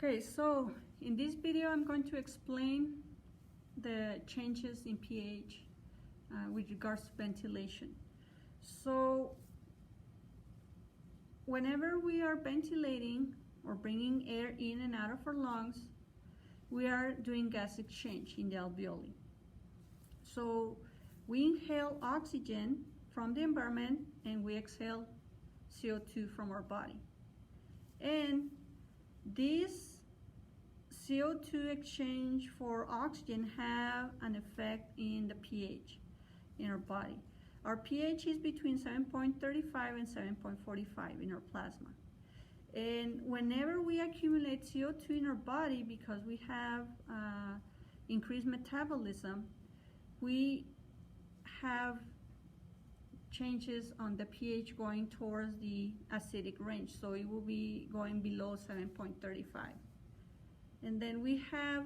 Okay, so in this video I'm going to explain the changes in pH with regards to ventilation. So whenever we are ventilating or bringing air in and out of our lungs, we are doing gas exchange in the alveoli. So we inhale oxygen from the environment and we exhale CO2 from our body. And this CO2 exchange for oxygen have an effect in the pH in our body. Our pH is between 7.35 and 7.45 in our plasma. And whenever we accumulate CO2 in our body because we have increased metabolism, we have changes on the pH going towards the acidic range. So it will be going below 7.35. And then we have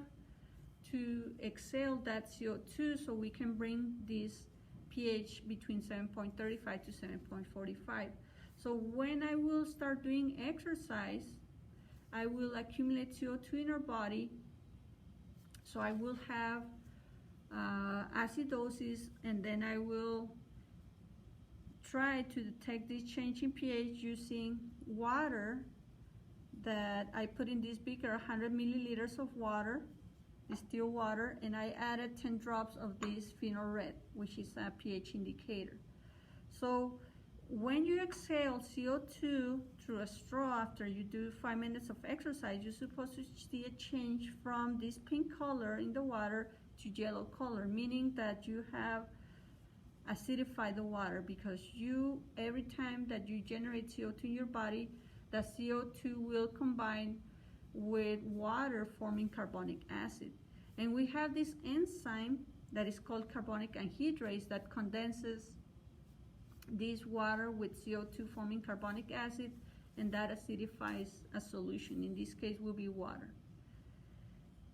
to exhale that CO2 so we can bring this pH between 7.35 to 7.45. So when I will start doing exercise, I will accumulate CO2 in our body. So I will have acidosis, and then I will try to detect this change in pH using water that I put in this beaker, 100 milliliters of water, distilled water, and I added 10 drops of this phenol red, which is a pH indicator. So when you exhale CO2 through a straw after you do 5 minutes of exercise, you're supposed to see a change from this pink color in the water to yellow color, meaning that you have acidified the water, because every time that you generate CO2 in your body, the CO2 will combine with water forming carbonic acid. And we have this enzyme that is called carbonic anhydrase that condenses this water with CO2 forming carbonic acid, and that acidifies a solution. In this case will be water.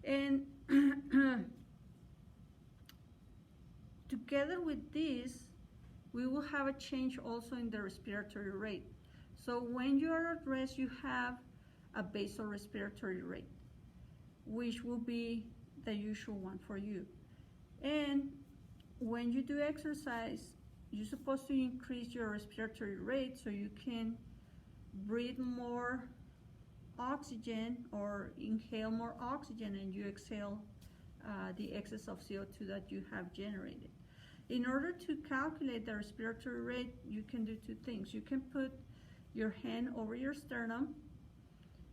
And together with this, we will have a change also in the respiratory rate. So when you are at rest, you have a basal respiratory rate, which will be the usual one for you. And when you do exercise, you're supposed to increase your respiratory rate so you can breathe more oxygen or inhale more oxygen, and you exhale the excess of CO2 that you have generated. In order to calculate the respiratory rate, you can do two things. You can put your hand over your sternum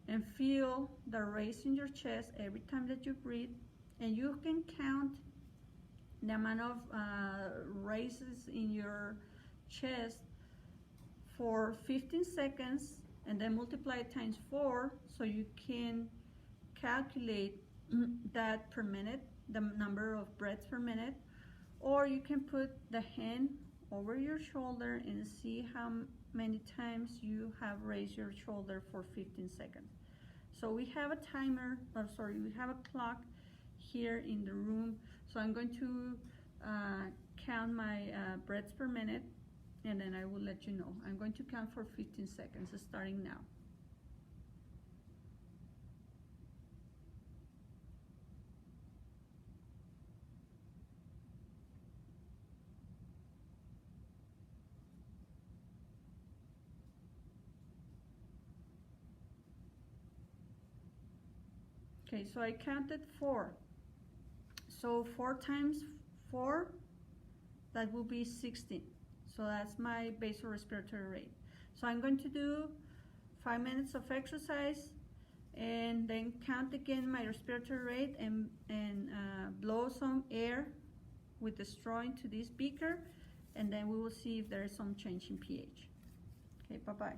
and feel the raise in your chest every time that you breathe, and you can count the amount of raises in your chest for 15 seconds and then multiply it times 4 so you can calculate that per minute, the number of breaths per minute. Or you can put the hand over your shoulder and see how many times you have raised your shoulder for 15 seconds. So we have a timer, we have a clock here in the room. So I'm going to count my breaths per minute, and then I will let you know. I'm going to count for 15 seconds, starting now. Okay, so I counted 4. So 4 times 4, that will be 16. So that's my basal respiratory rate. So I'm going to do 5 minutes of exercise and then count again my respiratory rate and blow some air with the straw into this beaker, and then we will see if there is some change in pH. Okay, bye-bye.